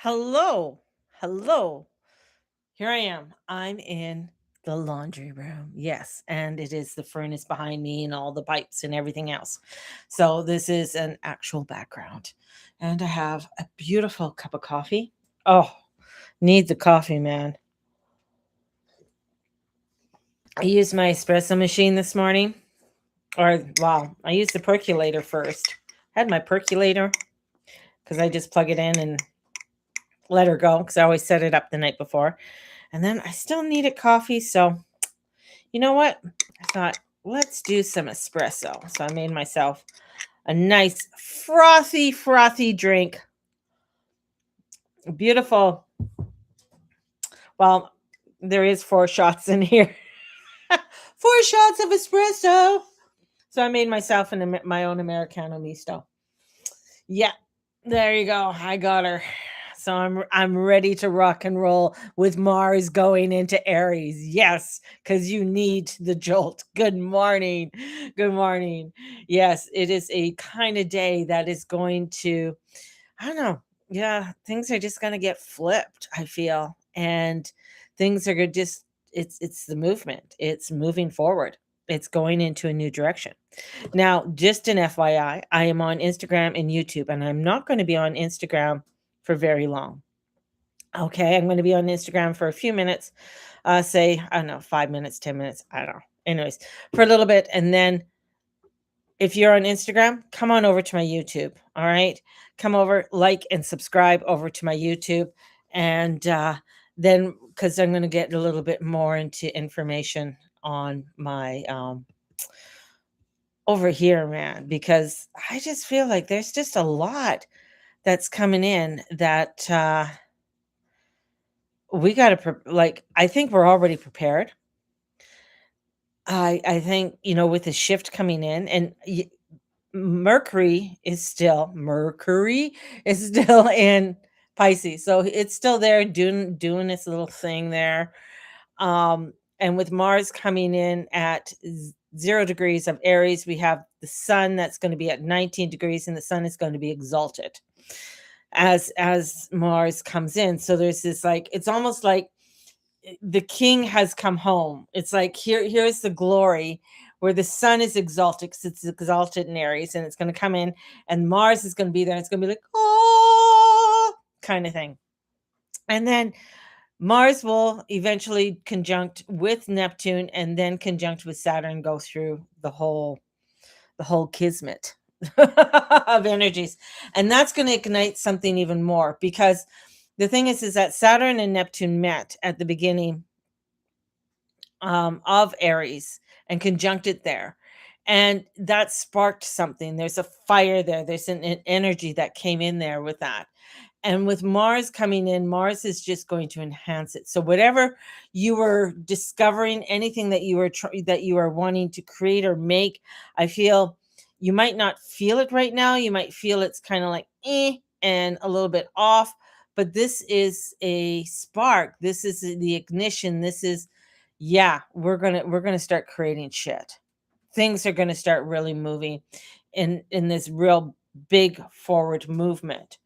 Hello. Hello. Here I am. I'm in the laundry room. Yes. And it is the furnace behind me and all the pipes and everything else. So this is an actual background. And I have a beautiful cup of coffee. Oh, need the coffee, man. I used my espresso machine this morning. Or, wow, I used the percolator first. Had my percolator because I just plug it in and let her go because I always set it up the night before. And then I still needed coffee. So you know what? I thought, let's do some espresso. So I made myself a nice frothy drink. Beautiful. Well, there is 4 shots in here. 4 shots of espresso. So I made myself my own Americano misto. Yeah, there you go. I got her. So I'm ready to rock and roll with Mars going into Aries. Yes, because you need the jolt. Good morning. Good morning. Yes, it is a kind of day that is going to, I don't know. Yeah, things are just gonna get flipped, I feel. And things are gonna just it's the movement. It's moving forward. It's going into a new direction. Now, just an FYI, I am on Instagram and YouTube, and I'm not going to be on Instagram for very long. Okay, I'm going to be on Instagram for a few minutes, say, I don't know, 5 minutes, 10 minutes, I don't know. Anyways, for a little bit. And then if you're on Instagram, come on over to my YouTube. All right. Come over, like, and subscribe over to my YouTube. And then, because I'm going to get a little bit more into information on my over here, man, because I just feel like there's just a lot that's coming in that we got to like. I think we're already prepared. I think with the shift coming in, and Mercury is still in Pisces, so it's still there doing its little thing there. And with Mars coming in at 0 degrees of Aries, we have the sun that's going to be at 19 degrees, and the sun is going to be exalted as Mars comes in. So there's this like it's almost like the king has come home. It's like here's the glory where the sun is exalted because it's exalted in Aries, and it's going to come in, and Mars is going to be there. And it's going to be like oh kind of thing, and then Mars will eventually conjunct with Neptune and then conjunct with Saturn, go through the whole kismet of energies. And that's going to ignite something even more because the thing is that Saturn and Neptune met at the beginning of Aries and conjuncted there. And that sparked something. There's a fire there. There's an energy that came in there with that. And with Mars coming in, Mars is just going to enhance it. So whatever you were discovering, anything that that you are wanting to create or make, I feel you might not feel it right now. You might feel it's kind of like and a little bit off, but this is a spark. This is the ignition. This is yeah, we're gonna start creating shit. Things are gonna start really moving in this real big forward movement.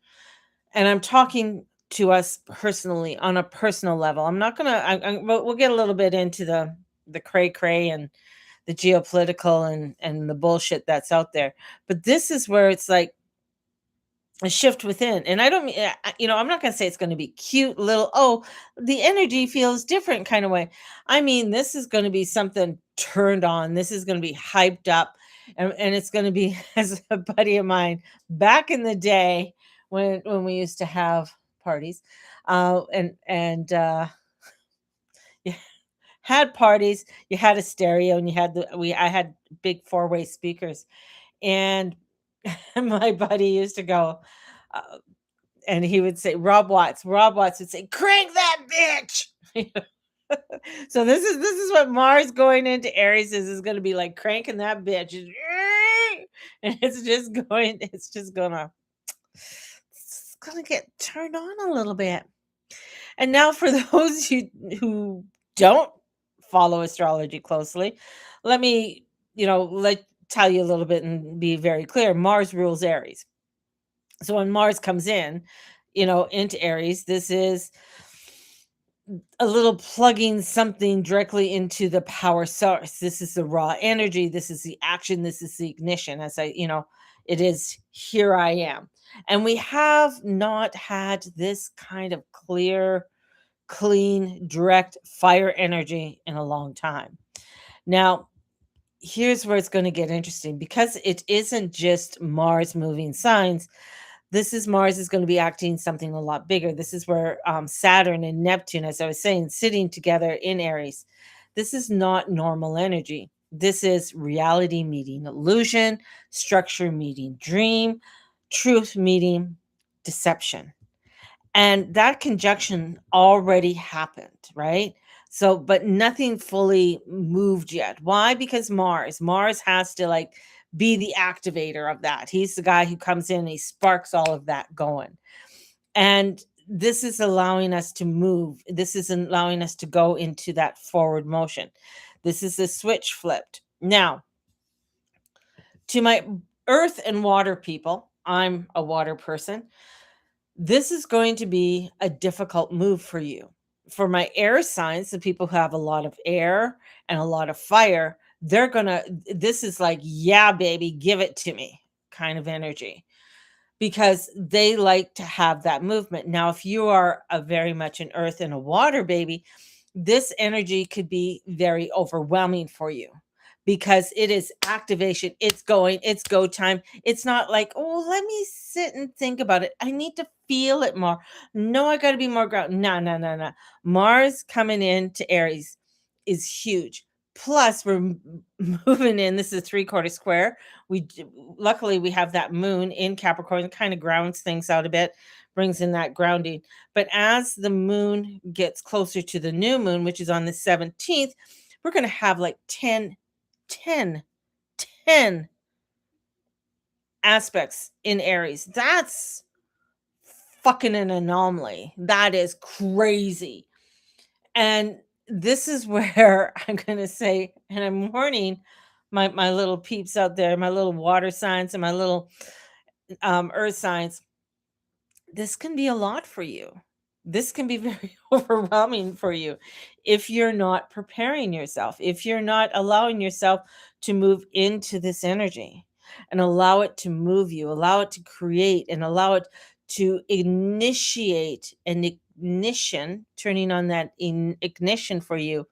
And I'm talking to us personally on a personal level. I'm not gonna. We'll get a little bit into the cray cray and the geopolitical and the bullshit that's out there. But this is where it's like a shift within. And I don't mean, I'm not going to say it's going to be cute little, oh, the energy feels different kind of way. I mean, this is going to be something turned on. This is going to be hyped up. And it's going to be, as a buddy of mine back in the day when we used to have parties and you had parties, you had a stereo and you had I had big four-way speakers. And my buddy used to go, uh, and he would say, Rob Watts would say, "Crank that bitch." So this is what Mars going into Aries is going to be like cranking that bitch, and it's gonna get turned on a little bit. And now for those who don't follow astrology closely, let me let tell you a little bit and be very clear. Mars rules Aries. So when Mars comes in, into Aries. This is a little plugging something directly into the power source. This is the raw energy. This is the action. This is the ignition. It is here I am. And we have not had this kind of clear, clean, direct fire energy in a long time. Now, here's where it's going to get interesting because it isn't just Mars moving signs. This is Mars is going to be acting something a lot bigger. This is where Saturn and Neptune, as I was saying, sitting together in Aries. This is not normal energy. This is reality meeting illusion, structure meeting dream, truth meeting deception. And that conjunction already happened, right? So, but nothing fully moved yet. Why? Because Mars has to like be the activator of that. He's the guy who comes in and he sparks all of that going. And this is allowing us to move. This is allowing us to go into that forward motion. This is the switch flipped. Now, to my earth and water people, I'm a water person. This is going to be a difficult move for you. For my air signs, the people who have a lot of air and a lot of fire, this is like, yeah, baby, give it to me kind of energy because they like to have that movement. Now, if you are a very much an earth and a water baby, this energy could be very overwhelming for you because it is activation. It's going, it's go time. It's not like, oh, let me sit and think about it. I need to feel it more. No, I got to be more grounded. No, no, no, no. Mars coming into Aries is huge. Plus, we're moving in. This is a 3/4 square. Luckily we have that moon in Capricorn, kind of grounds things out a bit, brings in that grounding. But as the moon gets closer to the new moon, which is on the 17th, we're going to have like 10 aspects in Aries. That's fucking an anomaly. That is crazy. And this is where I'm going to say, and I'm warning my little peeps out there, my little water signs and my little earth signs, this can be a lot for you. This can be very overwhelming for you if you're not preparing yourself, if you're not allowing yourself to move into this energy and allow it to move you, allow it to create and allow it to initiate an ignition, turning on that ignition for you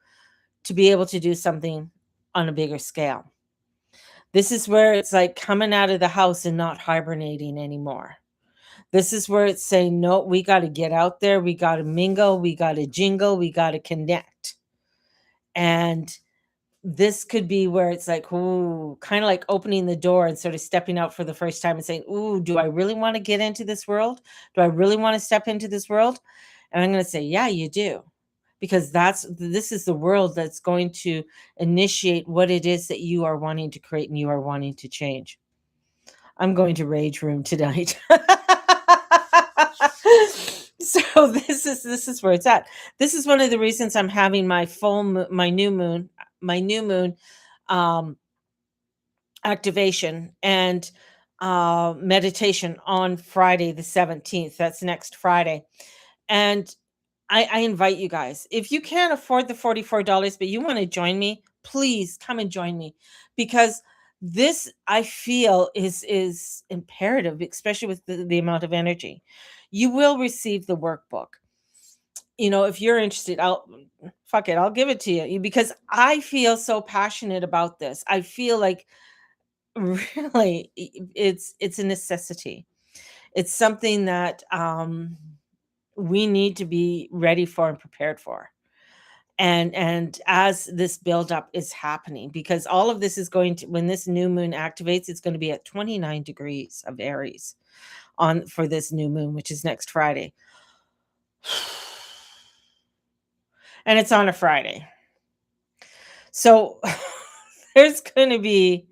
to be able to do something on a bigger scale. This is where it's like coming out of the house and not hibernating anymore. This is where it's saying, no, we got to get out there. We got to mingle. We got to jingle. We got to connect. And this could be where it's like, ooh, kind of like opening the door and sort of stepping out for the first time and saying, ooh, do I really want to get into this world? Do I really want to step into this world? And I'm going to say, yeah, you do. Because this is the world that's going to initiate what it is that you are wanting to create and you are wanting to change. I'm going to rage room tonight. So this is where it's at. This is one of the reasons I'm having my new moon activation and meditation on Friday the 17th. That's next Friday. And I invite you guys. If you can't afford the $44, but you want to join me, please come and join me because this I feel is imperative, especially with the amount of energy. You will receive the workbook. If you're interested, I'll give it to you because I feel so passionate about this. I feel like really it's a necessity. It's something that we need to be ready for and prepared for. And as this buildup is happening, because all of this is going to, when this new moon activates, it's going to be at 29 degrees of Aries for this new moon, which is next Friday. And it's on a Friday. So there's going to be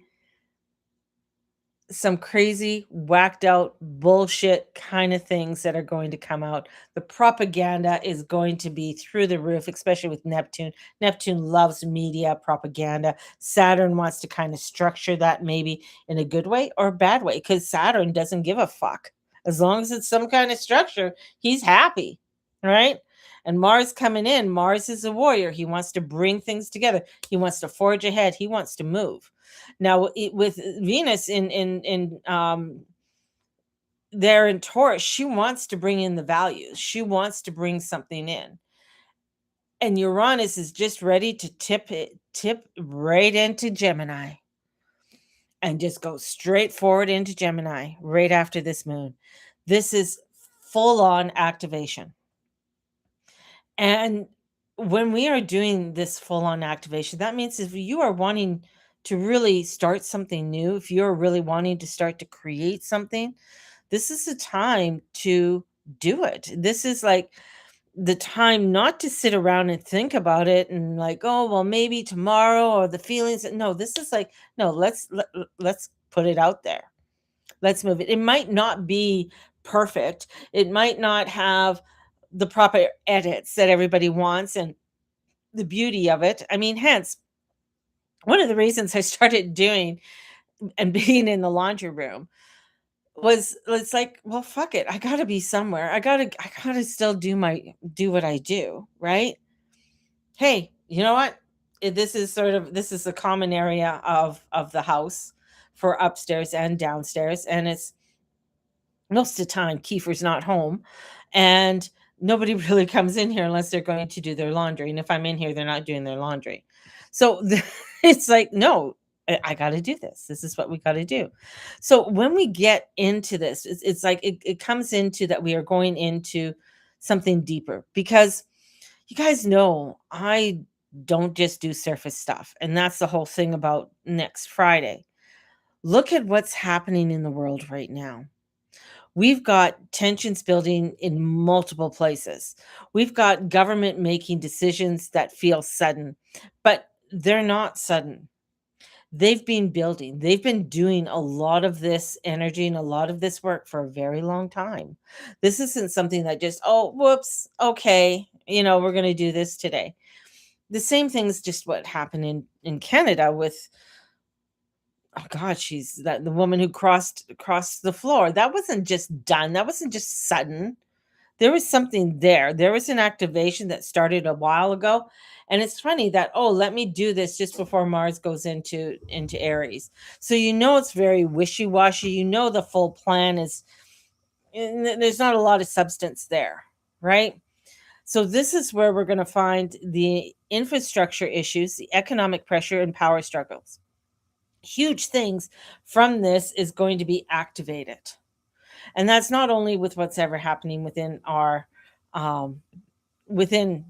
some crazy, whacked out bullshit kind of things that are going to come out. The propaganda is going to be through the roof, especially with Neptune. Neptune loves media propaganda. Saturn wants to kind of structure that maybe in a good way or a bad way because Saturn doesn't give a fuck. As long as it's some kind of structure, he's happy, right? And Mars coming in, Mars is a warrior. He wants to bring things together. He wants to forge ahead. He wants to move. Now, with Venus in there in Taurus, she wants to bring in the values. She wants to bring something in. And Uranus is just ready to tip right into Gemini and just go straight forward into Gemini right after this moon. This is full on activation. And when we are doing this full on activation, that means if you are wanting to really start something new, if you're really wanting to start to create something, this is the time to do it. This is like the time not to sit around and think about it and like, oh, well, maybe tomorrow or the feelings. No, this is like, no, let's put it out there. Let's move it. It might not be perfect. It might not have the proper edits that everybody wants and the beauty of it. I mean, hence one of the reasons I started doing and being in the laundry room was it's like, well, fuck it. I gotta be somewhere. I gotta still do what I do, right? Hey, you know what? This is a common area of the house for upstairs and downstairs. And it's most of the time Kiefer's not home. And nobody really comes in here unless they're going to do their laundry. And if I'm in here, they're not doing their laundry. So it's like, no, I got to do this. This is what we got to do. So when we get into this, it's like it comes into that we are going into something deeper because you guys know I don't just do surface stuff. And that's the whole thing about next Friday. Look at what's happening in the world right now. We've got tensions building in multiple places. We've got government making decisions that feel sudden, but they're not sudden. They've been building. They've been doing a lot of this energy and a lot of this work for a very long time. This isn't something that just, oh, whoops, okay, we're going to do this today. The same thing is just what happened in Canada with, oh god, she's that the woman who crossed the floor. That wasn't just done. That wasn't just sudden. There was something there. There was an activation that started a while ago. And it's funny that, oh, let me do this just before Mars goes into Aries. So it's very wishy-washy. The full plan is there's not a lot of substance there, right? So this is where we're going to find the infrastructure issues, the economic pressure and power struggles. Huge things from this is going to be activated. And that's not only with what's ever happening within our within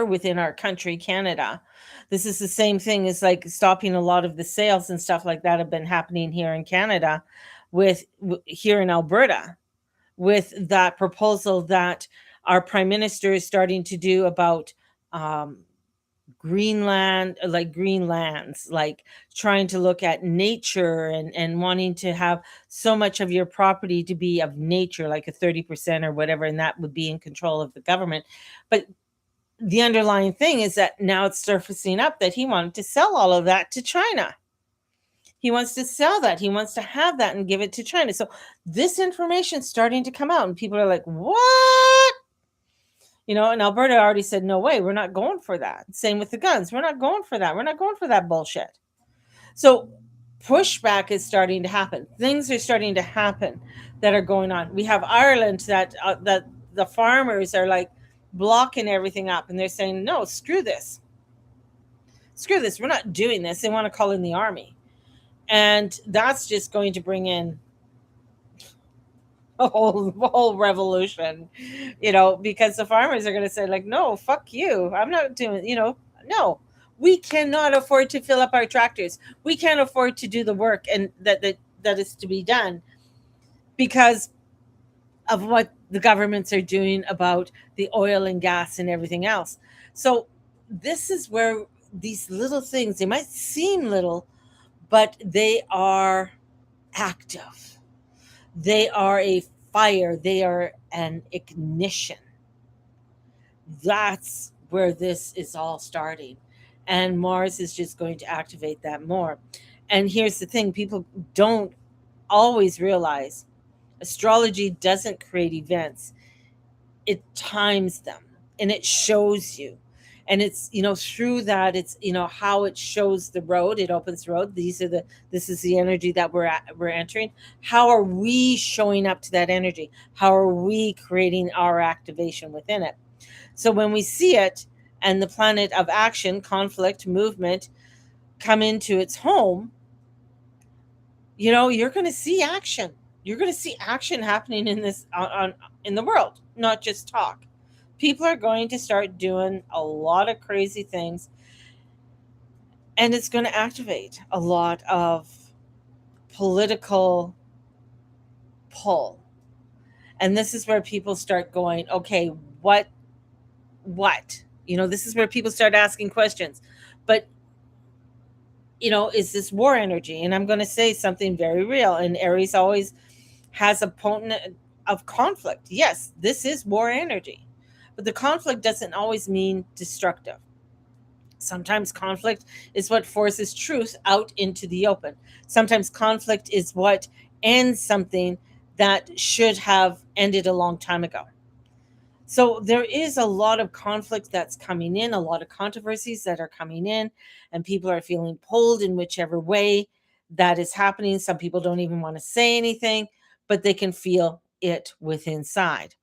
within our country, Canada. This is the same thing as like stopping a lot of the sales and stuff like that have been happening here in Canada here in Alberta with that proposal that our prime minister is starting to do about Greenland, like green lands, like trying to look at nature and wanting to have so much of your property to be of nature, like a 30% or whatever, and that would be in control of the government. But the underlying thing is that now it's surfacing up that he wanted to sell all of that to China. He wants to sell that. He wants to have that and give it to China. So this information is starting to come out, and people are like, what? And Alberta already said, no way, we're not going for that. Same with the guns. We're not going for that. We're not going for that bullshit. So pushback is starting to happen. Things are starting to happen that are going on. We have Ireland that the farmers are like blocking everything up, and they're saying, no, screw this. Screw this. We're not doing this. They want to call in the army. And that's just going to bring in a whole revolution, because the farmers are going to say like, no, fuck you. I'm not doing, no, we cannot afford to fill up our tractors. We can't afford to do the work and that is to be done because of what the governments are doing about the oil and gas and everything else. So this is where these little things, they might seem little, but they are active. They are a fire. They are an ignition. That's where this is all starting. And Mars is just going to activate that more. And here's the thing, people don't always realize Astrology doesn't create events, it times them, and it shows you. And it's, through that, it's, how it shows the road, it opens the road. This is the energy that we're entering. How are we showing up to that energy? How are we creating our activation within it? So when we see it, and the planet of action, conflict, movement come into its home, you're going to see action. You're going to see action happening in this in the world, not just talk. People are going to start doing a lot of crazy things, and it's going to activate a lot of political pull. And this is where people start going, okay, what? This is where people start asking questions. But is this war energy? And I'm going to say something very real. And Aries always has a potent of conflict. Yes, this is war energy, but the conflict doesn't always mean destructive. Sometimes conflict is what forces truth out into the open. Sometimes conflict is what ends something that should have ended a long time ago. So there is a lot of conflict that's coming in, a lot of controversies that are coming in, and people are feeling pulled in whichever way that is happening. Some people don't even want to say anything, but they can feel it within inside.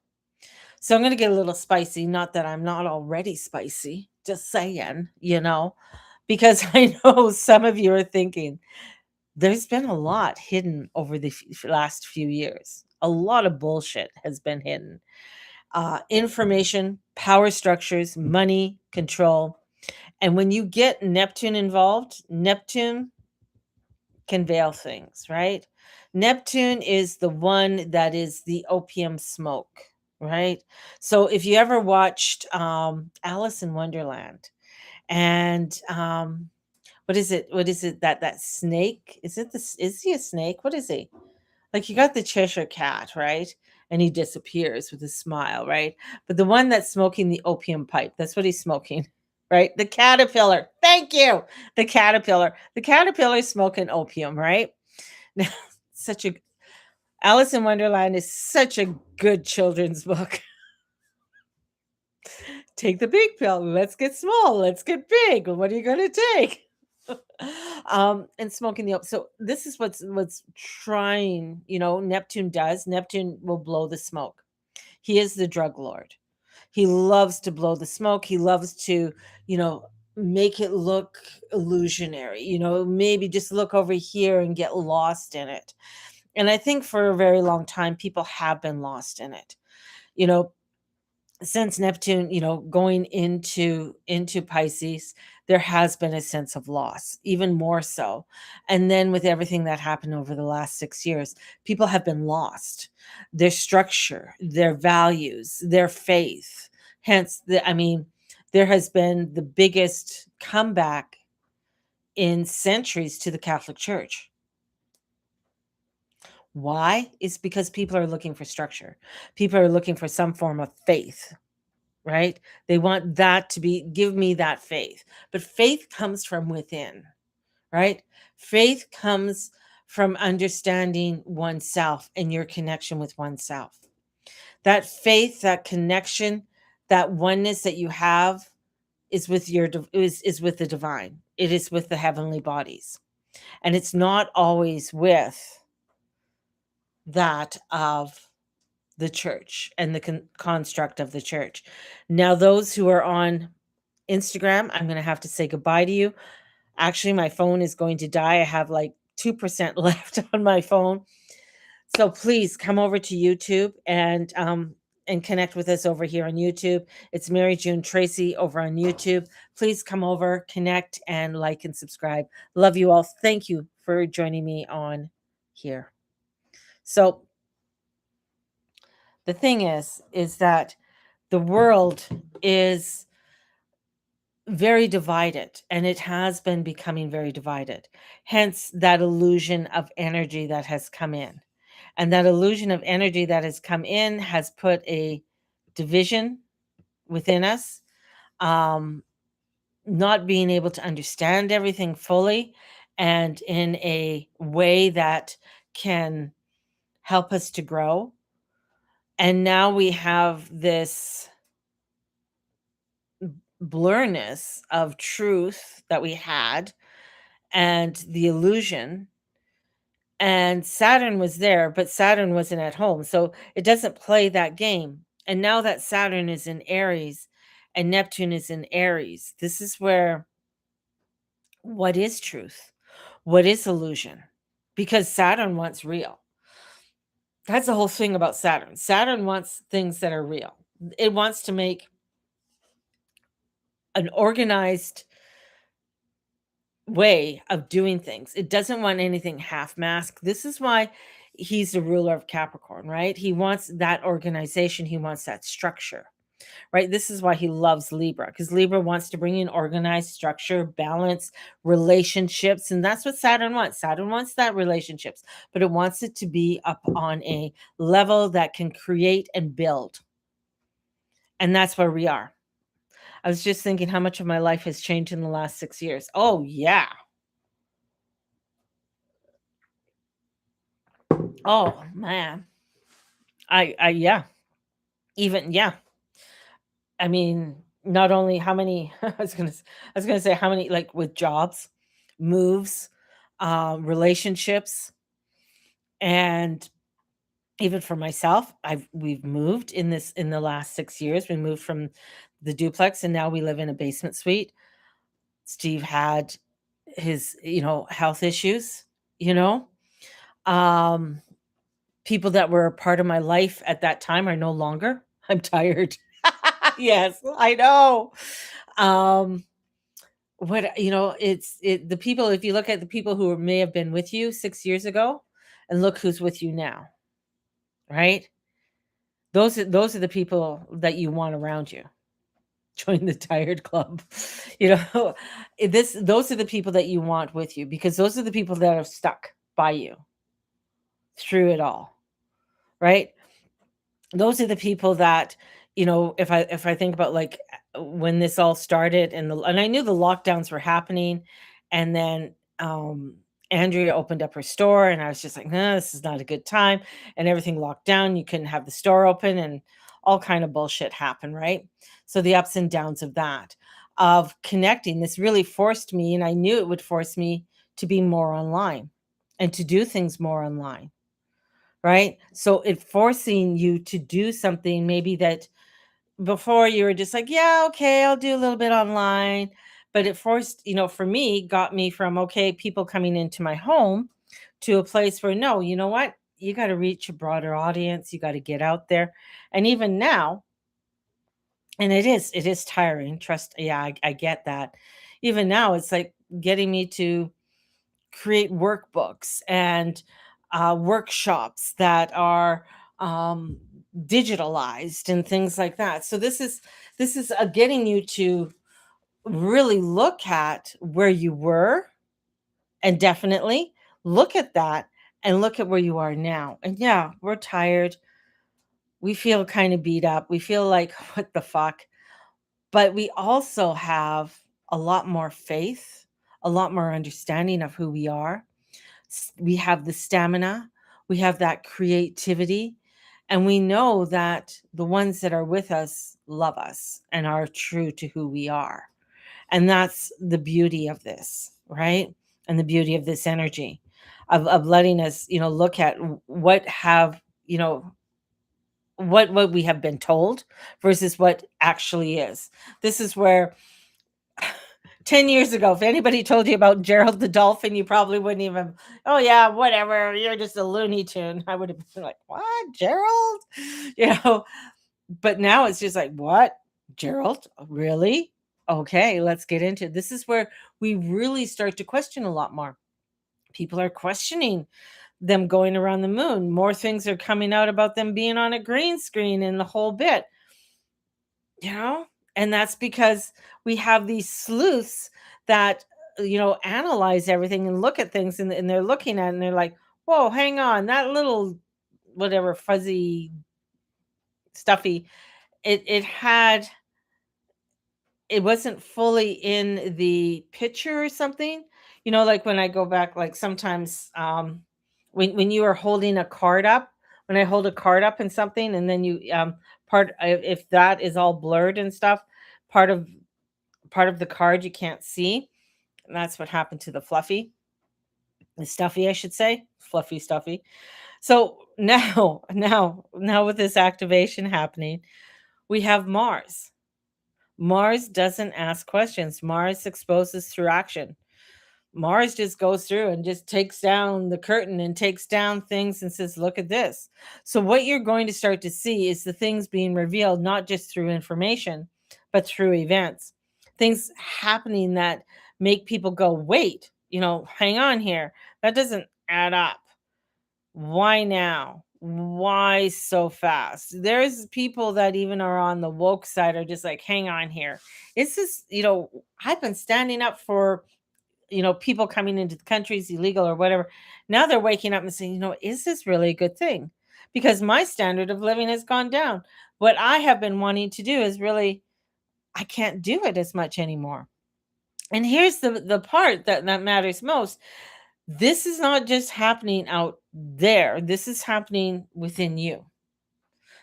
So I'm going to get a little spicy. Not that I'm not already spicy, just saying, because I know some of you are thinking there's been a lot hidden over the last few years. A lot of bullshit has been hidden. Information, power structures, money, control. And when you get Neptune involved, Neptune can veil things, right? Neptune is the one that is the opium smoke, right? So if you ever watched Alice in Wonderland, and what is it? What is it that snake? Is he a snake? What is he? Like, you got the Cheshire cat, right? And he disappears with a smile, right? But the one that's smoking the opium pipe, that's what he's smoking, right? The caterpillar. Thank you. The caterpillar. The caterpillar is smoking opium, right? Now, such a Alice in Wonderland is such a good children's book. Take the big pill. Let's get small. Let's get big. What are you going to take? And smoking the so this is what's trying, Neptune does. Neptune will blow the smoke. He is the drug lord. He loves to blow the smoke. He loves to, you know make it look illusionary, maybe just look over here and get lost in it. And I think for a very long time people have been lost in it, you know since Neptune, going into Pisces, there has been a sense of loss, even more so. And then with everything that happened over the last 6 years, people have been lost. Their structure, their values, their faith. Hence, there has been the biggest comeback in centuries to the Catholic Church. Why? It's because people are looking for structure. People are looking for some form of faith, right? They want that to be, give me that faith. But faith comes from within, right? Faith comes from understanding oneself and your connection with oneself. That faith, that connection, that oneness that you have is with is with the divine. It is with the heavenly bodies. And it's not always with that of the church and the construct of the church. Now, those who are on Instagram, I'm going to have to say goodbye to you. Actually, my phone is going to die. I have like 2% left on my phone. So please come over to YouTube and connect with us over here on YouTube. It's Mary June Tracy over on YouTube. Please come over, connect, and like and subscribe. Love you all. Thank you for joining me on here. So the thing is that the world is very divided, and it has been becoming very divided. Hence that illusion of energy that has come in. And that illusion of energy that has come in has put a division within us, um, not being able to understand everything fully and in a way that can help us to grow. And now we have this blurriness of truth that we had and the illusion. And Saturn was there, but Saturn wasn't at home. So it doesn't play that game. And now that Saturn is in Aries and Neptune is in Aries, this is where what is truth? What is illusion? Because Saturn wants real. That's the whole thing about Saturn. Saturn wants things that are real. It wants to make an organized way of doing things. It doesn't want anything half masked. This is why he's the ruler of Capricorn, right? He wants that organization, he wants that structure, right? This is why he loves Libra, because Libra wants to bring in organized structure, balance, relationships. And that's what Saturn wants. Saturn wants that relationships, but it wants it to be up on a level that can create and build. And that's where we are. I was just thinking how much of my life has changed in the last 6 years. Oh, yeah. Oh, man. Yeah. Even, yeah. I mean, not only how many, I was gonna say how many, like with jobs, moves, relationships, and even for myself, we've moved in the last 6 years. We moved from the duplex and now we live in a basement suite. Steve had his, health issues, you know. Um, People that were a part of my life at that time are no longer. I'm tired. Yes, I know. Um, the people, if you look at the people who may have been with you 6 years ago and look who's with you now, right? Those are the people that you want around you. Join the tired club. You know, those are the people that you want with you because those are the people that are stuck by you through it all, right? Those are the people that, if I think about like when this all started and I knew the lockdowns were happening, and then Andrea opened up her store and I was just like, no, this is not a good time, and everything locked down. You couldn't have the store open and all kind of bullshit happened, right? So the ups and downs of that, of connecting, this really forced me, and I knew it would force me to be more online and to do things more online, right? So it forcing you to do something maybe that before you were just like, yeah, okay, I'll do a little bit online. But it forced, for me, got me from, okay, people coming into my home to a place where, no, you know what? You got to reach a broader audience. You got to get out there. And even now, and it is tiring. Trust, yeah, I get that. Even now, it's like getting me to create workbooks and workshops that are um, digitalized and things like that. So this is getting you to really look at where you were, and definitely look at that and look at where you are now. And yeah, we're tired. We feel kind of beat up. We feel like what the fuck, but we also have a lot more faith, a lot more understanding of who we are. We have the stamina, we have that creativity, and we know that the ones that are with us love us and are true to who we are. And that's the beauty of this, right? And the beauty of this energy of letting us, look at what have, what we have been told versus what actually is. This is where 10 years ago, if anybody told you about Gerald the dolphin, you probably wouldn't even, oh, yeah, whatever. You're just a Looney Tune. I would have been like, what? Gerald? You know, but now it's just like, what? Gerald? Really? Okay, let's get into it. This is where we really start to question a lot more. People are questioning them going around the moon. More things are coming out about them being on a green screen and the whole bit, you know? And that's because we have these sleuths that, analyze everything and look at things, and they're looking at it and they're like, whoa, hang on, that little whatever fuzzy stuffy, it wasn't fully in the picture or something. Like when I go back, like sometimes when you are holding a card up, when I hold a card up and something, and then you if that is all blurred and stuff, part of part of the card you can't see. And that's what happened to the stuffy, I should say, fluffy stuffy. So now, now with this activation happening, we have Mars. Mars doesn't ask questions. Mars exposes through action. Mars just goes through and just takes down the curtain and takes down things and says, look at this. So, what you're going to start to see is the things being revealed, not just through information, but through events. Things happening that make people go, wait, hang on here. That doesn't add up. Why now? Why so fast? There's people that even are on the woke side are just like, hang on here. Is this, I've been standing up for people coming into the country is illegal or whatever. Now they're waking up and saying, is this really a good thing? Because my standard of living has gone down. What I have been wanting to do is really, I can't do it as much anymore. And here's the part that matters most. This is not just happening out there. This is happening within you.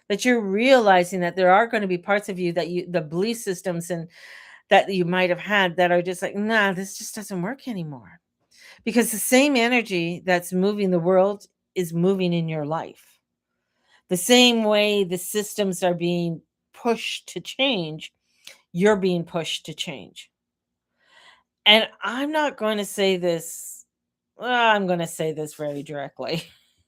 That you're realizing that there are going to be parts of you that the belief systems and that you might have had that are just like, nah, this just doesn't work anymore. Because the same energy that's moving the world is moving in your life. The same way the systems are being pushed to change, you're being pushed to change. And I'm not going to say this, well, I'm going to say this very directly.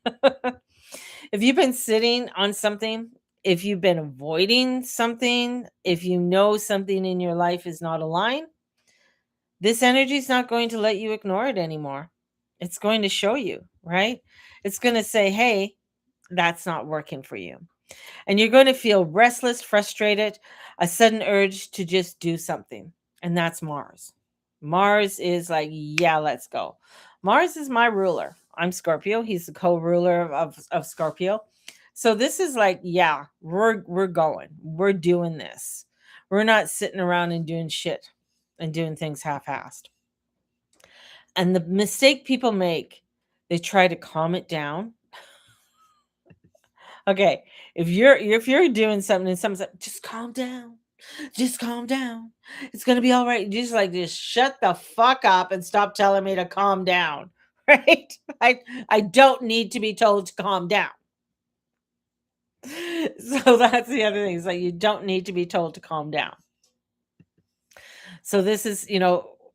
If you've been sitting on something, if you've been avoiding something, if you know something in your life is not aligned, this energy is not going to let you ignore it anymore. It's going to show you, right? It's going to say, hey, that's not working for you. And you're going to feel restless, frustrated, a sudden urge to just do something. And that's Mars. Mars is like, yeah, let's go. Mars is my ruler. I'm Scorpio. He's the co-ruler of Scorpio. So this is like, yeah, we're going. We're doing this. We're not sitting around and doing shit and doing things half-assed. And the mistake people make, they try to calm it down. Okay, if you're doing something and someone's like, just calm down. Just calm down. It's gonna be all right. Just shut the fuck up and stop telling me to calm down. Right? I don't need to be told to calm down. So that's the other thing. Is like you don't need to be told to calm down. So this is,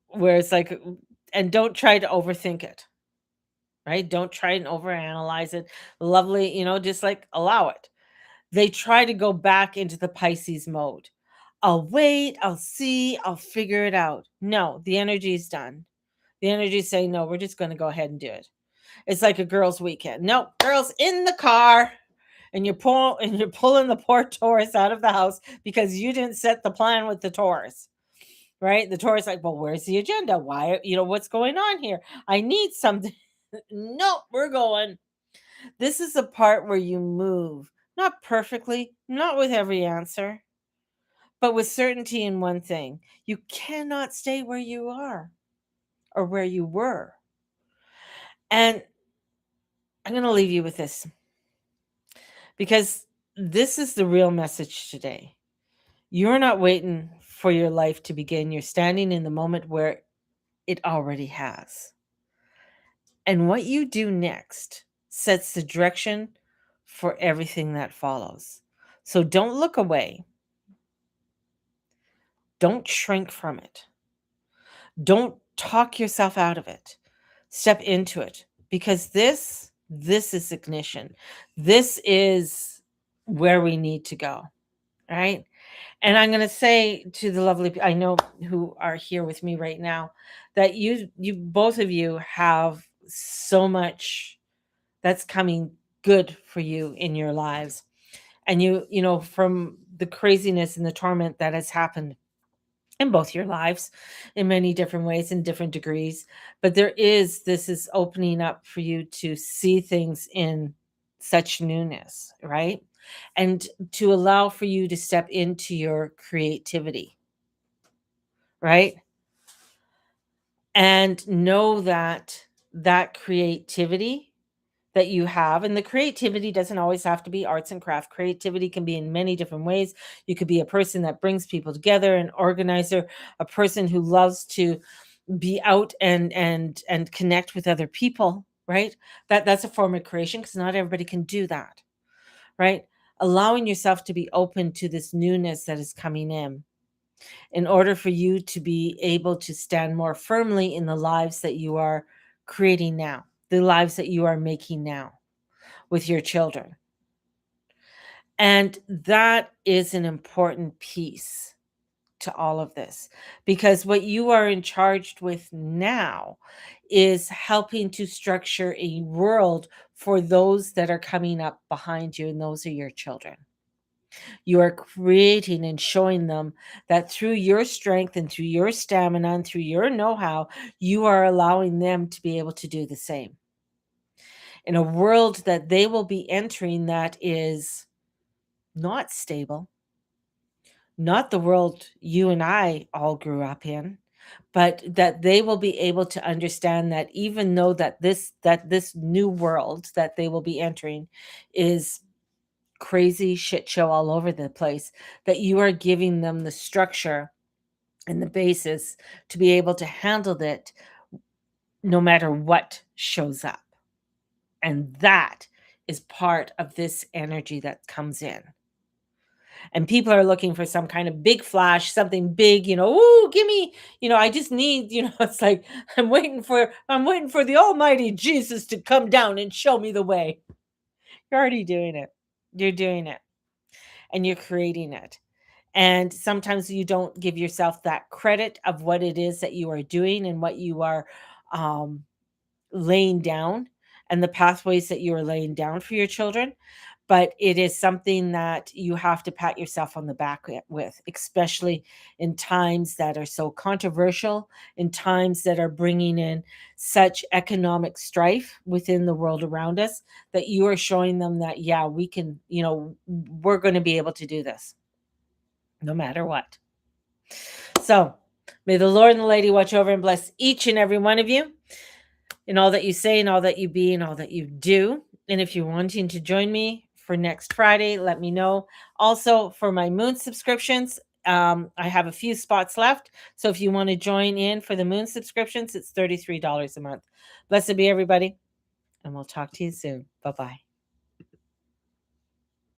where it's like, and don't try to overthink it. Right? Don't try and overanalyze it. Lovely, just like allow it. They try to go back into the Pisces mode. I'll wait, I'll see, I'll figure it out. No, the energy is done. The energy is saying, no, we're just going to go ahead and do it. It's like a girls' weekend. No, girls in the car, and you're pulling the poor Taurus out of the house because you didn't set the plan with the Taurus. Right? The Taurus like, well, where's the agenda? Why, what's going on here? I need something. No, we're going. This is the part where you move, not perfectly, not with every answer, but with certainty in one thing. You cannot stay where you are or where you were. And I'm going to leave you with this because this is the real message today. You're not waiting for your life to begin. You're standing in the moment where it already has. And what you do next sets the direction for everything that follows. So don't look away. Don't shrink from it. Don't talk yourself out of it. Step into it because this is ignition. This is where we need to go, right? And I'm going to say to the lovely I know who are here with me right now that you both of you have so much that's coming good for you in your lives. And from the craziness and the torment that has happened in both your lives in many different ways in different degrees, but this is opening up for you to see things in such newness, right? And to allow for you to step into your creativity, right? And know that that creativity that you have. And the creativity doesn't always have to be arts and craft. Creativity can be in many different ways. You could be a person that brings people together, an organizer, a person who loves to be out and connect with other people, right? That's a form of creation because not everybody can do that, right? Allowing yourself to be open to this newness that is coming in order for you to be able to stand more firmly in the lives that you are creating now, the lives that you are making now with your children. And that is an important piece to all of this, because what you are in charged with now is helping to structure a world for those that are coming up behind you, and those are your children. You are creating and showing them that through your strength and through your stamina and through your know-how, you are allowing them to be able to do the same in a world that they will be entering that is not stable, not the world you and I all grew up in, but that they will be able to understand that even though that this new world that they will be entering is crazy shit show all over the place, that you are giving them the structure and the basis to be able to handle it no matter what shows up. And that is part of this energy that comes in. And people are looking for some kind of big flash, something big, "Ooh, give me, I just need," it's like, I'm waiting for the almighty Jesus to come down and show me the way. You're already doing it. You're doing it, and you're creating it. And sometimes you don't give yourself that credit of what it is that you are doing and what you are, um, laying down, and the pathways that you are laying down for your children. But it is something that you have to pat yourself on the back with, especially in times that are so controversial, in times that are bringing in such economic strife within the world around us, that you are showing them that, yeah, we can, we're going to be able to do this no matter what. So may the Lord and the Lady watch over and bless each and every one of you in all that you say and all that you be and all that you do. And if you're wanting to join me for next Friday, let me know. Also, for my moon subscriptions, I have a few spots left. So if you want to join in for the moon subscriptions, it's $33 a month. Blessed be everybody, and we'll talk to you soon. Bye bye.